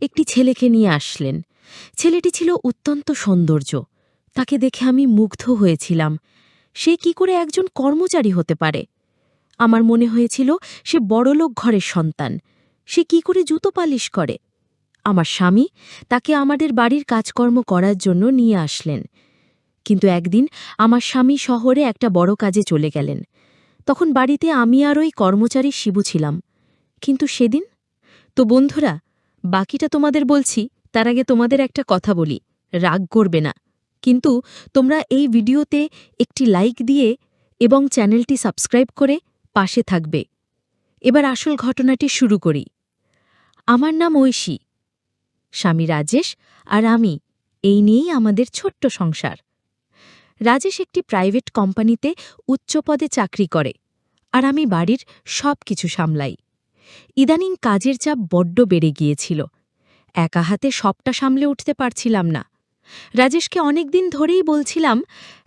একটি ছেলেকে নিয়ে আসলেন। ছেলেটি ছিল অত্যন্ত সৌন্দর্য। তাকে দেখে আমি মুগ্ধ হয়েছিলাম। সে কি করে একজন কর্মচারী হতে পারে? আমার মনে হয়েছিল সে বড়লোক ঘরের সন্তান। সে কি করে জুতো পালিশ করে? আমার স্বামী তাকে আমাদের বাড়ির কাজকর্ম করার জন্য নিয়ে আসলেন। কিন্তু একদিন আমার স্বামী শহরে একটা বড় কাজে চলে গেলেন। তখন বাড়িতে আমি আর ওই কর্মচারী শিবু ছিলাম। কিন্তু সেদিন তো বন্ধুরা, বাকিটা তোমাদের বলছি, তার আগে তোমাদের একটা কথা বলি, রাগ করবে না। কিন্তু তোমরা এই ভিডিওতে একটি লাইক দিয়ে এবং চ্যানেলটি সাবস্ক্রাইব করে পাশে থাকবে। এবার আসল ঘটনাটি শুরু করি। আমার নাম ঐশী, স্বামী রাজেশ আর আমি, এই নিয়েই আমাদের ছোট্ট সংসার। রাজেশ একটি প্রাইভেট কোম্পানিতে উচ্চপদে চাকরি করে, আর আমি বাড়ির সব কিছু সামলাই। ইদানিং কাজের চাপ বড্ড বেড়ে গিয়েছিল। একা হাতে সবটা সামলে উঠতে পারছিলাম না। রাজেশকে অনেকদিন ধরেই বলছিলাম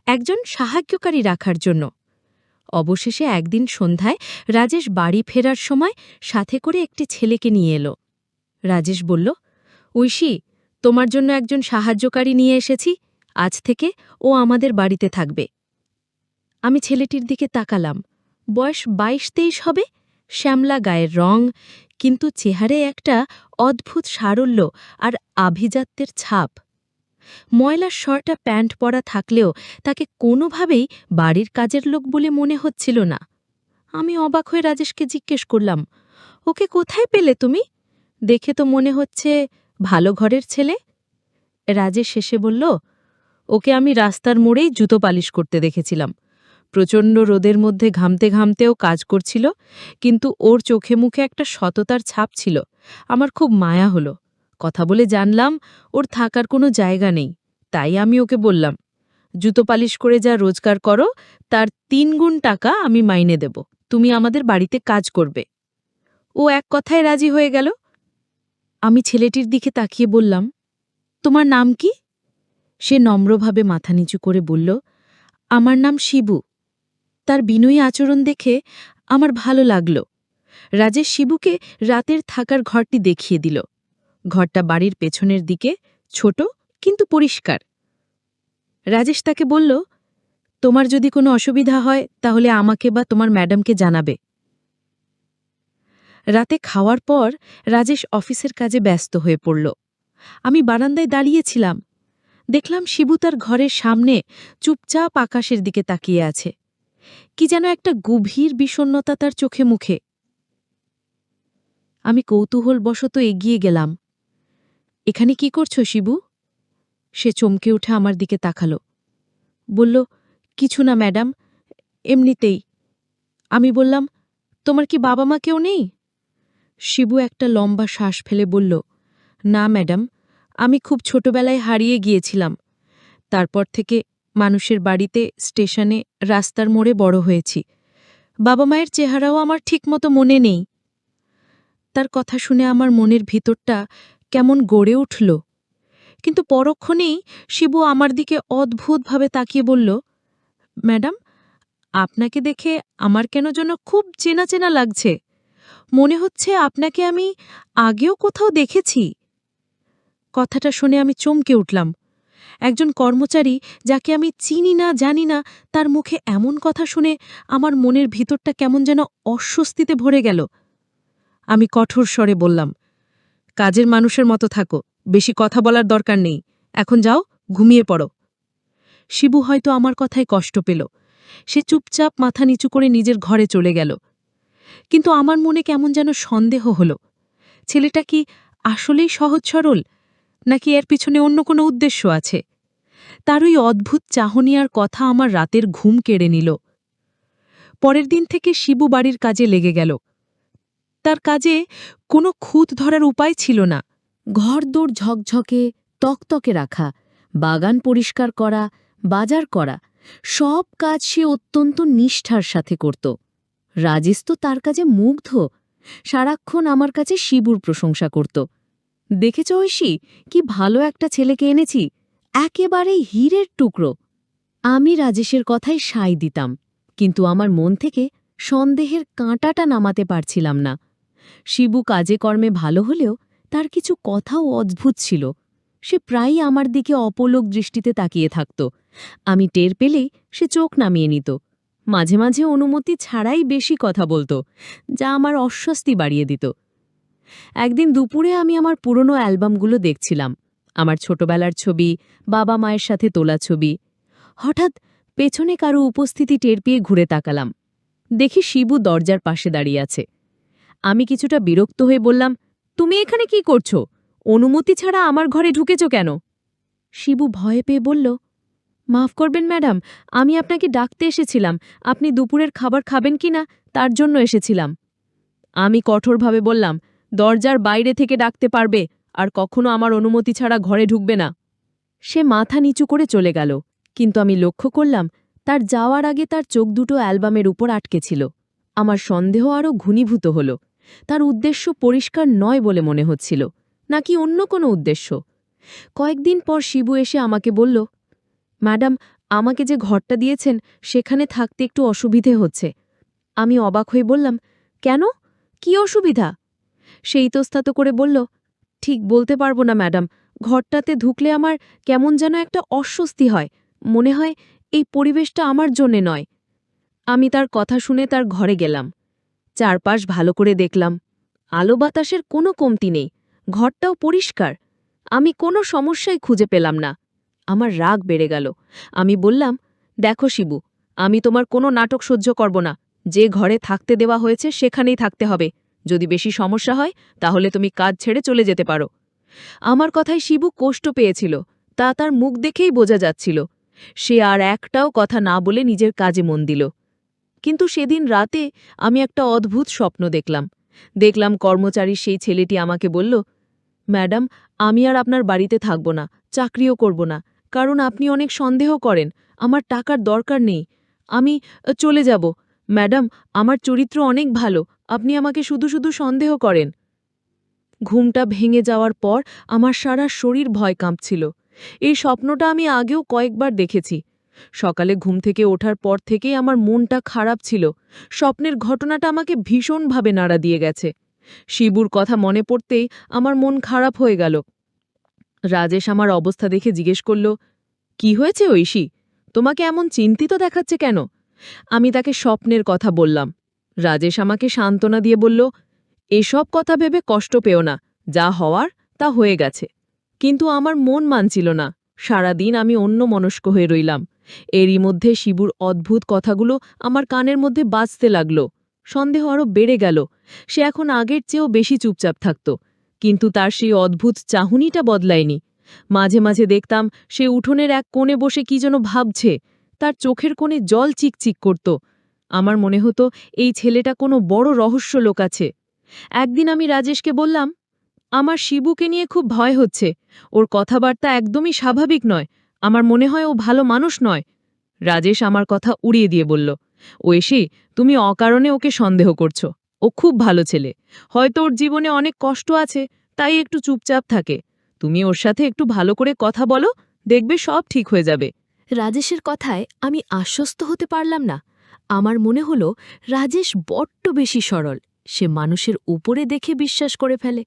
একজন সাহায্যকারী রাখার জন্য। অবশেষে একদিন সন্ধ্যায় রাজেশ বাড়ি ফেরার সময় সাথে করে একটি ছেলেকে নিয়ে এলো। রাজেশ বলল, ঐশী, তোমার জন্য একজন সাহায্যকারী নিয়ে এসেছি। আজ থেকে ও আমাদের বাড়িতে থাকবে। আমি ছেলেটির দিকে তাকালাম। বয়স ২২-২৩ হবে, শ্যামলা গায়ের রং, কিন্তু চেহারায় একটা অদ্ভুত সারল্য আর আভিজাত্যের ছাপ। ময়লা শার্ট প্যান্ট পরা থাকলেও তাকে কোনোভাবেই বাড়ির কাজের লোক বলে মনে হচ্ছিল না। আমি অবাক হয়ে রাজেশকে জিজ্ঞেস করলাম, ওকে কোথায় পেলে তুমি? দেখে তো মনে হচ্ছে ভালো ঘরের ছেলে। রাজেশ শেষে বলল, ওকে আমি রাস্তার মোড়েই জুতো পালিশ করতে দেখেছিলাম। প্রচণ্ড রোদের মধ্যে ঘামতে ঘামতেও কাজ করছিল, কিন্তু ওর চোখে মুখে একটা সততার ছাপ ছিল। আমার খুব মায়া হলো। কথা বলে জানলাম ওর থাকার কোনো জায়গা নেই। তাই আমি ওকে বললাম, জুতো পালিশ করে যা রোজগার করো তার ৩ গুণ টাকা আমি মাইনে দেব, তুমি আমাদের বাড়িতে কাজ করবে। ও এক কথায় রাজি হয়ে গেল। আমি ছেলেটির দিকে তাকিয়ে বললাম, তোমার নাম কি? সে নম্রভাবে মাথা নিচু করে বলল, আমার নাম শিবু। তার বিনয়ী আচরণ দেখে আমার ভালো লাগল। রাজেশ শিবুকে রাতের থাকার ঘরটি দেখিয়ে দিল। ঘরটা বাড়ির পেছনের দিকে, ছোট কিন্তু পরিষ্কার। রাজেশ তাকে বলল, তোমার যদি কোনো অসুবিধা হয় তাহলে আমাকে বা তোমার ম্যাডামকে জানাবে। রাতে খাওয়ার পর রাজেশ অফিসের কাজে ব্যস্ত হয়ে পড়ল। আমি বারান্দায় দাঁড়িয়েছিলাম। দেখলাম শিবু তার ঘরের সামনে চুপচাপ আকাশের দিকে তাকিয়ে আছে। কি যেন একটা গভীর বিষণ্ণতা তার চোখে মুখে। আমি কৌতূহলবশত এগিয়ে গেলাম। এখানে কি করছো শিবু? সে চমকে উঠে আমার দিকে তাকালো। বলল, কিছু না ম্যাডাম, এমনিতেই। আমি বললাম, তোমার কি বাবা মা কেউ নেই? শিবু একটা লম্বা শ্বাস ফেলে বলল, না ম্যাডাম, আমি খুব ছোটবেলায় হারিয়ে গিয়েছিলাম। তারপর থেকে মানুষের বাড়িতে, স্টেশনে, রাস্তার মোড়ে বড় হয়েছি। বাবা মায়ের চেহারাও আমার ঠিকমতো মনে নেই। তার কথা শুনে আমার মনের ভিতরটা কেমন গড়ে উঠল। কিন্তু পরক্ষণেই শিবু আমার দিকে অদ্ভুতভাবে তাকিয়ে বলল, ম্যাডাম, আপনাকে দেখে আমার কেন যেন খুব চেনা চেনা লাগছে। মনে হচ্ছে আপনাকে আমি আগেও কোথাও দেখেছি। কথাটা শুনে আমি চমকে উঠলাম। একজন কর্মচারী যাকে আমি চিনি না জানি না, তার মুখে এমন কথা শুনে আমার মনের ভিতরটা কেমন যেন অস্বস্তিতে ভরে গেল। আমি কঠোর স্বরে বললাম, কাজের মানুষের মতো থাকো, বেশি কথা বলার দরকার নেই। এখন যাও, ঘুমিয়ে পড়ো। শিবু হয়তো আমার কথায় কষ্ট পেল। সে চুপচাপ মাথা নিচু করে নিজের ঘরে চলে গেল। কিন্তু আমার মনে কেমন যেন সন্দেহ হল। ছেলেটা কি আসলেই সহজ সরল, নাকি এর পিছনে অন্য কোনো উদ্দেশ্য আছে? তার ওই অদ্ভুত চাহনি আর কথা আমার রাতের ঘুম কেড়ে নিল। পরের দিন থেকে শিবু বাড়ির কাজে লেগে গেল। তার কাজে কোনো খুঁত ধরার উপায় ছিল না। ঘরদোর ঝকঝকে তকতকে রাখা, বাগান পরিষ্কার করা, বাজার করা, সব কাজ সে অত্যন্ত নিষ্ঠার সাথে করত। রাজেশ তো তার কাজে মুগ্ধ। সারাক্ষণ আমার কাছে শিবুর প্রশংসা করত। দেখেছ ঐশী, কি ভালো একটা ছেলেকে এনেছি, একেবারে হীরের টুকরো। আমি রাজেশের কথায় সায় দিতাম, কিন্তু আমার মন থেকে সন্দেহের কাঁটাটা নামাতে পারছিলাম না। শিবু কাজে কর্মে ভালো হলেও তার কিছু কথাও অদ্ভুত ছিল। সে প্রায়ই আমার দিকে অপলক দৃষ্টিতে তাকিয়ে থাকত। আমি টের পেলেই সে চোখ নামিয়ে নিত। মাঝে মাঝে অনুমতি ছাড়াই বেশি কথা বলত, যা আমার অস্বস্তি বাড়িয়ে দিত। একদিন দুপুরে আমি আমার পুরনো অ্যালবামগুলো দেখছিলাম, আমার ছোটবেলার ছবি, বাবা মায়ের সাথে তোলা ছবি। হঠাৎ পেছনে কারো উপস্থিতি টের পেয়ে ঘুরে তাকালাম। দেখি শিবু দরজার পাশে দাঁড়িয়ে আছে। আমি কিছুটা বিরক্ত হয়ে বললাম, তুমি এখানে কি করছো? অনুমতি ছাড়া আমার ঘরে ঢুকেছ কেন? শিবু ভয়ে পেয়ে বলল, মাফ করবেন ম্যাডাম, আমি আপনাকে ডাকতে এসেছিলাম। আপনি দুপুরের খাবার খাবেন কিনা তার জন্য এসেছিলাম। আমি কঠোরভাবে বললাম, দরজার বাইরে থেকে ডাকতে পারবে, আর কখনো আমার অনুমতি ছাড়া ঘরে ঢুকবে না। সে মাথা নিচু করে চলে গেল, কিন্তু আমি লক্ষ্য করলাম তার যাওয়ার আগে তার চোখ দুটো অ্যালবামের উপর আটকে ছিল। আমার সন্দেহ আরও ঘনীভূত হল। তার উদ্দেশ্য পরিষ্কার নয় বলে মনে হচ্ছিল, নাকি অন্য কোনো উদ্দেশ্য। কয়েকদিন পর শিবু এসে আমাকে বলল, ম্যাডাম, আমাকে যে ঘরটা দিয়েছেন সেখানে থাকতে একটু অসুবিধে হচ্ছে। আমি অবাক হয়ে বললাম, কেন? কি অসুবিধা? সে ইতস্তত করে বলল, ঠিক বলতে পারবো না ম্যাডাম, ঘরটাতে ঢুকলে আমার কেমন যেন একটা অস্বস্তি হয়। মনে হয় এই পরিবেশটা আমার জন্যে নয়। আমি তার কথা শুনে তার ঘরে গেলাম। চারপাশ ভালো করে দেখলাম। আলো বাতাসের কোনো কমতি নেই, ঘরটাও পরিষ্কার। আমি কোনো সমস্যাই খুঁজে পেলাম না। আমার রাগ বেড়ে গেল। আমি বললাম, দেখো শিবু, আমি তোমার কোনো নাটক সহ্য করব না। যে ঘরে থাকতে দেওয়া হয়েছে সেখানেই থাকতে হবে। যদি বেশি সমস্যা হয় তাহলে তুমি কাজ ছেড়ে চলে যেতে পারো। আমার কথায় শিবু কষ্ট পেয়েছিল, তা তার মুখ দেখেই বোঝা যাচ্ছিল। সে আর একটাও কথা না বলে নিজের কাজে মন দিল। কিন্তু সেদিন রাতে আমি একটা অদ্ভুত স্বপ্ন দেখলাম কর্মচারী সেই ছেলেটি আমাকে বলল, ম্যাডাম, আমি আর আপনার বাড়িতে থাকব না, চাকরিও করব না, কারণ আপনি অনেক সন্দেহ করেন। আমার টাকার দরকার নেই, আমি চলে যাব। ম্যাডাম, আমার চরিত্র অনেক ভালো, আপনি আমাকে শুধু শুধু সন্দেহ করেন। ঘুমটা ভেঙে যাওয়ার পর আমার সারা শরীর ভয় কাঁপছিল। এই স্বপ্নটা আমি আগেও কয়েকবার দেখেছি। সকালে ঘুম থেকে ওঠার পর থেকেই আমার মনটা খারাপ ছিল। স্বপ্নের ঘটনাটা আমাকে ভীষণভাবে নাড়া দিয়ে গেছে। শিবুর কথা মনে পড়তেই আমার মন খারাপ হয়ে গেল। রাজেশ আমার অবস্থা দেখে জিজ্ঞেস করল, কি হয়েছে ঐশী? তোমাকে এমন চিন্তিত দেখাচ্ছে কেন? আমি তাকে স্বপ্নের কথা বললাম। রাজেশ আমাকে সান্ত্বনা দিয়ে বলল, এসব কথা ভেবে কষ্ট পেও না, যা হওয়ার তা হয়ে গেছে। কিন্তু আমার মন মানছিল না। সারাদিন আমি অন্যমনস্ক হয়ে রইলাম। এরই মধ্যে শিবুর অদ্ভুত কথাগুলো আমার কানের মধ্যে বাজতে লাগল। সন্দেহ আরও বেড়ে গেল। সে এখন আগের চেয়েও বেশি চুপচাপ থাকত, কিন্তু তার সেই অদ্ভুত চাহনিটা বদলায়নি। মাঝে মাঝে দেখতাম সে উঠোনের এক কোণে বসে কি যেন ভাবছে। তার চোখের কোণে জল চিকচিক করত। আমার মনে হতো এই ছেলেটা কোনো বড় রহস্য লোক আছে। একদিন আমি রাজেশকে বললাম, আমার শিবুকে নিয়ে খুব ভয় হচ্ছে। ওর কথাবার্তা একদমই স্বাভাবিক নয়। আমার মনে হয় ও ভালো মানুষ নয়। রাজেশ আমার কথা উড়িয়ে দিয়ে বলল, ঐশী, তুমি অকারণে ওকে সন্দেহ করছো। ও খুব ভালো ছেলে। হয়তো ওর জীবনে অনেক কষ্ট আছে, তাই একটু চুপচাপ থাকে। তুমি ওর সাথে একটু ভালো করে কথা বলো, দেখবে সব ঠিক হয়ে যাবে। রাজেশের কথায় আমি আশ্বস্ত হতে পারলাম না। আমার মনে হলো রাজেশ বড্ড বেশি সরল। সে মানুষের উপরে দেখে বিশ্বাস করে ফেলে।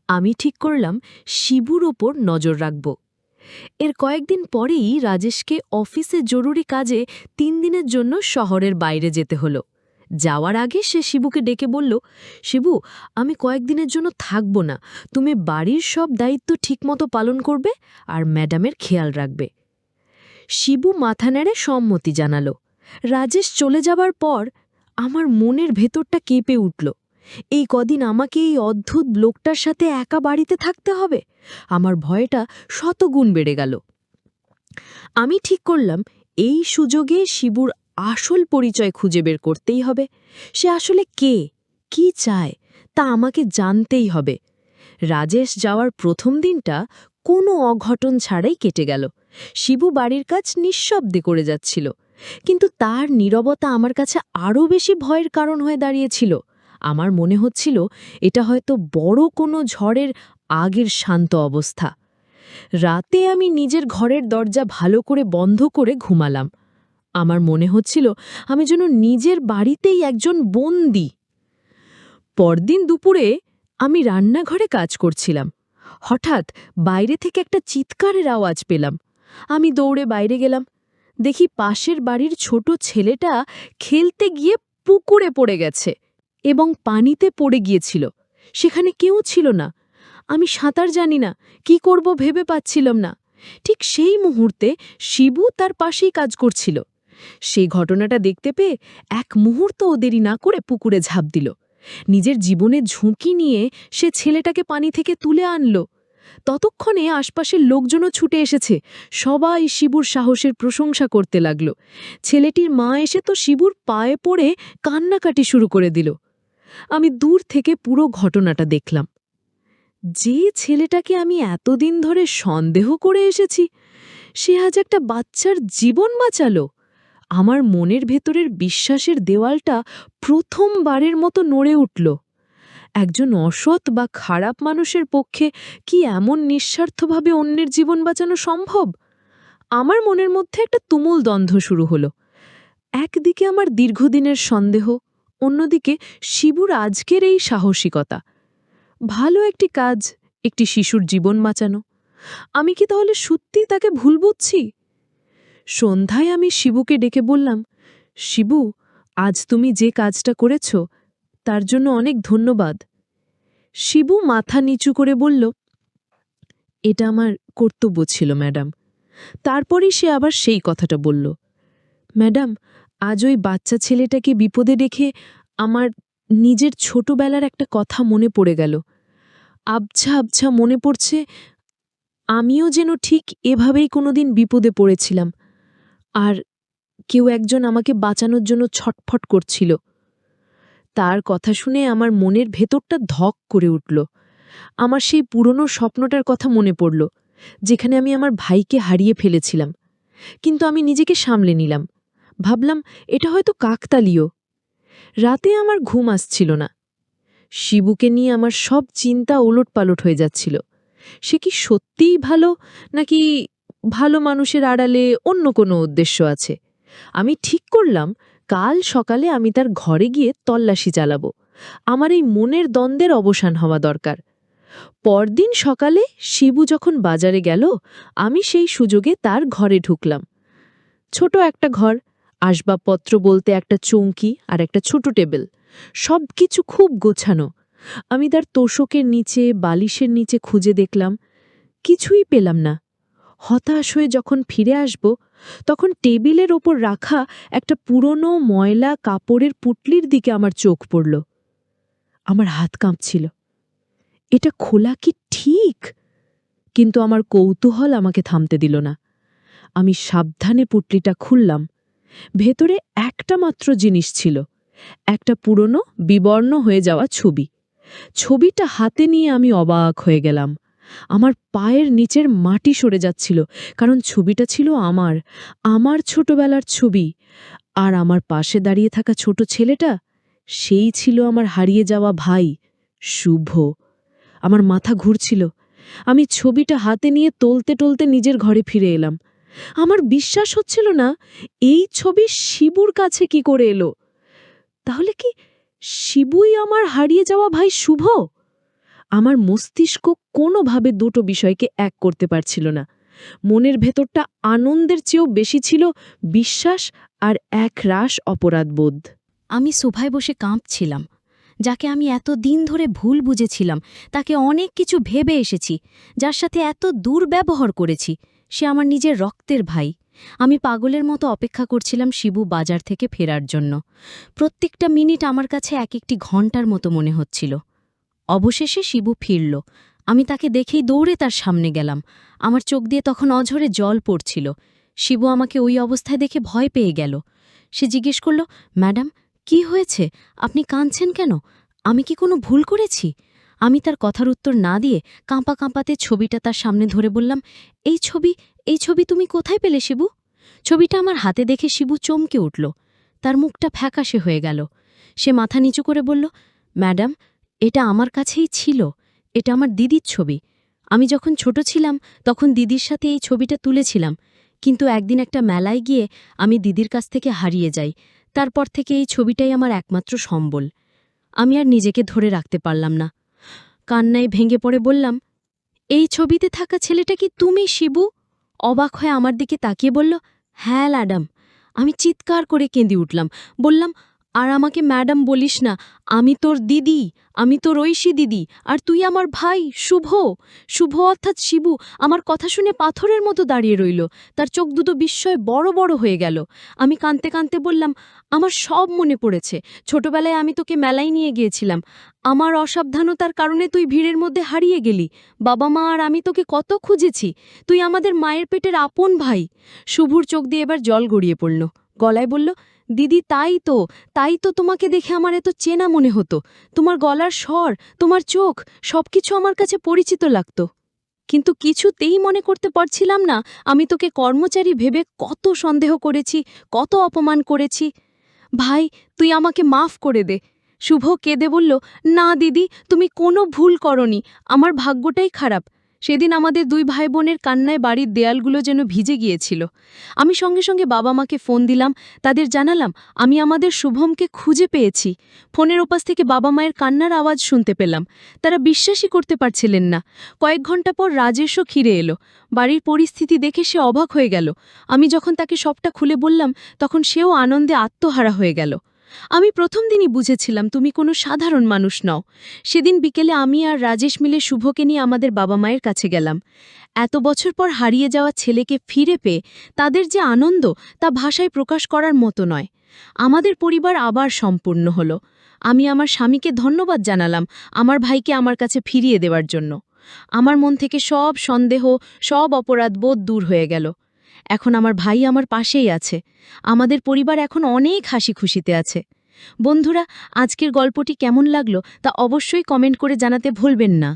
আমি ঠিক করলাম শিবুর ওপর নজর রাখব। এর কয়েকদিন পরেই রাজেশকে অফিসে জরুরি কাজে ৩ দিনের জন্য শহরের বাইরে যেতে হলো। যাওয়ার আগে সে শিবুকে ডেকে বলল, শিবু, আমি কয়েকদিনের জন্য থাকব না। তুমি বাড়ির সব দায়িত্ব ঠিকমতো পালন করবে আর ম্যাডামের খেয়াল রাখবে। শিবু মাথা নেড়ে সম্মতি জানালো। রাজেশ চলে যাবার পর আমার মনের ভেতরটা কেঁপে উঠল। এই কদিন আমাকে এই অদ্ভুত লোকটার সাথে একা বাড়িতে থাকতে হবে। আমার ভয়টা শতগুণ বেড়ে গেল। আমি ঠিক করলাম এই সুযোগে শিবুর আসল পরিচয় খুঁজে বের করতেই হবে। সে আসলে কে, কি চায়, তা আমাকে জানতেই হবে। রাজেশ যাওয়ার প্রথম দিনটা কোনো অঘটন ছাড়াই কেটে গেল। শিবু বাড়ির কাজ নিঃশব্দে করে যাচ্ছিল, কিন্তু তার নীরবতা আমার কাছে আরও বেশি ভয়ের কারণ হয়ে দাঁড়িয়েছিল। আমার মনে হচ্ছিল এটা হয়তো বড় কোনো ঝড়ের আগের শান্ত অবস্থা। রাতে আমি নিজের ঘরের দরজা ভালো করে বন্ধ করে ঘুমালাম। আমার মনে হচ্ছিল আমি যেন নিজের বাড়িতেই একজন বন্দী। পরদিন দুপুরে আমি রান্নাঘরে কাজ করছিলাম। হঠাৎ বাইরে থেকে একটা চিৎকারের আওয়াজ পেলাম। আমি দৌড়ে বাইরে গেলাম। দেখি পাশের বাড়ির ছোট ছেলেটা খেলতে গিয়ে পুকুরে পড়ে গেছে এবং পানিতে পড়ে গিয়েছিল। সেখানে কেউ ছিল না। আমি সাঁতার জানি না, কি করব ভেবে পাচ্ছিলাম না। ঠিক সেই মুহূর্তে শিবু তার পাশেই কাজ করছিল। সেই ঘটনাটা দেখতে পেয়ে এক মুহূর্তও দেরি না করে পুকুরে ঝাঁপ দিল। নিজের জীবনের ঝুঁকি নিয়ে সে ছেলেটাকে পানি থেকে তুলে আনল। ততক্ষণে আশপাশের লোকজনও ছুটে এসেছে। সবাই শিবুর সাহসের প্রশংসা করতে লাগল। ছেলেটির মা এসে তো শিবুর পায়ে পড়ে কান্নাকাটি শুরু করে দিল। আমি দূর থেকে পুরো ঘটনাটা দেখলাম। যে ছেলেটাকে আমি এতদিন ধরে সন্দেহ করে এসেছি, সে আজ একটা বাচ্চার জীবন বাঁচালো। আমার মনের ভেতরের বিশ্বাসের দেওয়ালটা প্রথমবারের মতো নড়ে উঠল। একজন অসৎ বা খারাপ মানুষের পক্ষে কি এমন নিঃস্বার্থভাবে অন্যের জীবন বাঁচানো সম্ভব? আমার মনের মধ্যে একটা তুমুল দ্বন্দ্ব শুরু হলো। একদিকে আমার দীর্ঘদিনের সন্দেহ, অন্যদিকে শিবুর আজকের এই সাহসিকতা। ভালো একটি কাজ, একটি শিশুর জীবন বাঁচানো। আমি কি তাহলে সত্যিই তাকে ভুল বুঝছি? সন্ধ্যায় আমি শিবুকে ডেকে বললাম, শিবু, আজ তুমি যে কাজটা করেছ তার জন্য অনেক ধন্যবাদ। শিবু মাথা নিচু করে বলল, এটা আমার কর্তব্য ছিল ম্যাডাম। তারপরই সে আবার সেই কথাটা বলল, ম্যাডাম, আজ ওই বাচ্চা ছেলেটাকে বিপদে রেখে আমার নিজের ছোটবেলার একটা কথা মনে পড়ে গেল। আবছা আবছা মনে পড়ছে আমিও যেন ঠিক এভাবেই কোনোদিন বিপদে পড়েছিলাম, আর কেউ একজন আমাকে বাঁচানোর জন্য ছটফট করছিল। তার কথা শুনে আমার মনের ভেতরটা ধক করে উঠল। আমার সেই পুরনো স্বপ্নটার কথা মনে পড়ল, যেখানে আমি আমার ভাইকে হারিয়ে ফেলেছিলাম। কিন্তু আমি নিজেকে সামলে নিলাম। ভাবলাম এটা হয়তো কাকতালীয়। রাতে আমার ঘুম আসছিল না। শিবুকে নিয়ে আমার সব চিন্তা ওলটপালট হয়ে যাচ্ছিল। সে কি সত্যিই ভালো, নাকি ভালো মানুষের আড়ালে অন্য কোনো উদ্দেশ্য আছে? আমি ঠিক করলাম কাল সকালে আমি তার ঘরে গিয়ে তল্লাশি চালাবো। আমার এই মনের দ্বন্দ্বের অবসান হওয়া দরকার। পরদিন সকালে শিবু যখন বাজারে গেল, আমি সেই সুযোগে তার ঘরে ঢুকলাম। ছোট একটা ঘর, আসবাবপত্র বলতে একটা চৌকি আর একটা ছোট টেবিল, সবকিছু খুব গোছানো। আমি তার তোশকের নিচে, বালিশের নিচে খুঁজে দেখলাম, কিছুই পেলাম না। হতাশ হয়ে যখন ফিরে আসব, তখন টেবিলের ওপর রাখা একটা পুরনো ময়লা কাপড়ের পুটলির দিকে আমার চোখ পড়ল। আমার হাত কাঁপছিল। এটা খোলা কি ঠিক? কিন্তু আমার কৌতূহল আমাকে থামতে দিল না। আমি সাবধানে পুটলিটা খুললাম। ভেতরে একটা মাত্র জিনিস ছিল, একটা পুরনো বিবর্ণ হয়ে যাওয়া ছবি। ছবিটা হাতে নিয়ে আমি অবাক হয়ে গেলাম। আমার পায়ের নিচের মাটি সরে যাচ্ছিল, কারণ ছবিটা ছিল আমার ছোটবেলার ছবি। আর আমার পাশে দাঁড়িয়ে থাকা ছোট ছেলেটা, সেই ছিল আমার হারিয়ে যাওয়া ভাই, শুভ। আমার মাথা ঘুরছিল। আমি ছবিটা হাতে নিয়ে টলতে টলতে নিজের ঘরে ফিরে এলাম। আমার বিশ্বাস হচ্ছিল না, এই ছবি শিবুর কাছে কি করে এলো? তাহলে কি শিবুই আমার হারিয়ে যাওয়া ভাই শুভ? আমার মস্তিষ্ক কোনোভাবে দুটো বিষয়কে এক করতে পারছিল না। মনের ভেতরটা আনন্দের চেয়েও বেশি ছিল বিশ্বাস আর একরাশ অপরাধবোধ। আমি সোফায় বসে কাঁপছিলাম। যাকে আমি এত দিন ধরে ভুল বুঝেছিলাম, তাকে অনেক কিছু ভেবে এসেছি, যার সাথে এত দুর্ব্যবহার করেছি, সে আমার নিজের রক্তের ভাই। আমি পাগলের মতো অপেক্ষা করছিলাম শিবু বাজার থেকে ফেরার জন্য। প্রত্যেকটা মিনিট আমার কাছে এক একটি ঘণ্টার মতো মনে হচ্ছিল। অবশেষে শিবু ফিরল। আমি তাকে দেখেই দৌড়ে তার সামনে গেলাম। আমার চোখ দিয়ে তখন অঝরে জল পড়ছিল। শিবু আমাকে ওই অবস্থায় দেখে ভয় পেয়ে গেল। সে জিজ্ঞেস করল, ম্যাডাম, কি হয়েছে? আপনি কাঁদছেন কেন? আমি কি কোনো ভুল করেছি? আমি তার কথার উত্তর না দিয়ে কাঁপা কাঁপাতে ছবিটা তার সামনে ধরে বললাম, এই ছবি তুমি কোথায় পেলে শিবু? ছবিটা আমার হাতে দেখে শিবু চমকে উঠল। তার মুখটা ফ্যাকাশে হয়ে গেল। সে মাথা নিচু করে বলল, ম্যাডাম, এটা আমার কাছেই ছিল। এটা আমার দিদির ছবি। আমি যখন ছোট ছিলাম তখন দিদির সাথে এই ছবিটা তুলেছিলাম, কিন্তু একদিন একটা মেলায় গিয়ে আমি দিদির কাছ থেকে হারিয়ে যাই। তারপর থেকে এই ছবিটাই আমার একমাত্র সম্বল। আমি আর নিজেকে ধরে রাখতে পারলাম না। কান্নায় ভেঙে পড়ে বললাম, এই ছবিতে থাকা ছেলেটা কি তুমি শিবু? অবাক হয়ে আমার দিকে তাকিয়ে বলল, হ্যাঁ ম্যাডাম। আমি চিৎকার করে কেঁদে উঠলাম, বললাম, আর আমাকে ম্যাডাম বলিস না, আমি তোর দিদি, আমি তোর ঐশী দিদি, আর তুই আমার ভাই শুভ। শুভ অর্থাৎ শিবু আমার কথা শুনে পাথরের মতো দাঁড়িয়ে রইল, তার চোখ দুটো বিস্ময়ে বড় বড় হয়ে গেল। আমি কাঁদতে কাঁদতে বললাম, আমার সব মনে পড়েছে, ছোটবেলায় আমি তোকে মেলায় নিয়ে গিয়েছিলাম, আমার অসাবধানতার কারণে তুই ভিড়ের মধ্যে হারিয়ে গেলি, বাবা মা আর আমি তোকে কত খুঁজেছি, তুই আমাদের মায়ের পেটের আপন ভাই। শুভুর চোখ দিয়ে এবার জল গড়িয়ে পড়ল, গলায় বলল, দিদি তাই তো তোমাকে দেখে আমার এত চেনা মনে হতো, তোমার গলার স্বর, তোমার চোখ, সবকিছু আমার কাছে পরিচিত লাগতো। কিন্তু কিছুতেই মনে করতে পারছিলাম না আমি তোকে কর্মচারী ভেবে কত সন্দেহ করেছি, কত অপমান করেছি। ভাই, তুই আমাকে মাফ করে দে। শুভ কেঁদে বলল, না দিদি, তুমি কোনো ভুল করনি, আমার ভাগ্যটাই খারাপ। সেদিন আমাদের দুই ভাই বোনের কান্নায় বাড়ির দেয়ালগুলো যেন ভিজে গিয়েছিল। আমি সঙ্গে সঙ্গে বাবা মাকে ফোন দিলাম, তাদের জানালাম আমি আমাদের শুভমকে খুঁজে পেয়েছি। ফোনের ওপাশ থেকে বাবা মায়ের কান্নার আওয়াজ শুনতে পেলাম। তারা বিশ্বাসই করতে পারছিলেন না। কয়েক ঘন্টা পর রাজেশও ফিরে এলো। বাড়ির পরিস্থিতি দেখে সে অবাক হয়ে গেল। আমি যখন তাকে সবটা খুলে বললাম, তখন সেও আনন্দে আত্মহারা হয়ে গেল। আমি প্রথম দিনই বুঝেছিলাম তুমি কোনো সাধারণ মানুষ নও। সেদিন বিকেলে আমি আর রাজেশ মিলে শুভকে নিয়ে আমাদের বাবা মায়ের কাছে গেলাম। এত বছর পর হারিয়ে যাওয়া ছেলেকে ফিরে পেয়ে তাদের যে আনন্দ, তা ভাষায় প্রকাশ করার মতো নয়। আমাদের পরিবার আবার সম্পূর্ণ হলো। আমি আমার স্বামীকে ধন্যবাদ জানালাম আমার ভাইকে আমার কাছে ফিরিয়ে দেওয়ার জন্য। আমার মন থেকে সব সন্দেহ, সব অপরাধবোধ দূর হয়ে গেল। এখন আমার ভাই আমার পাশেই আছে। আমাদের পরিবার এখন অনেক হাসি খুশিতে আছে। বন্ধুরা, আজকের গল্পটি কেমন লাগলো তা অবশ্যই কমেন্ট করে জানাতে ভুলবেন না।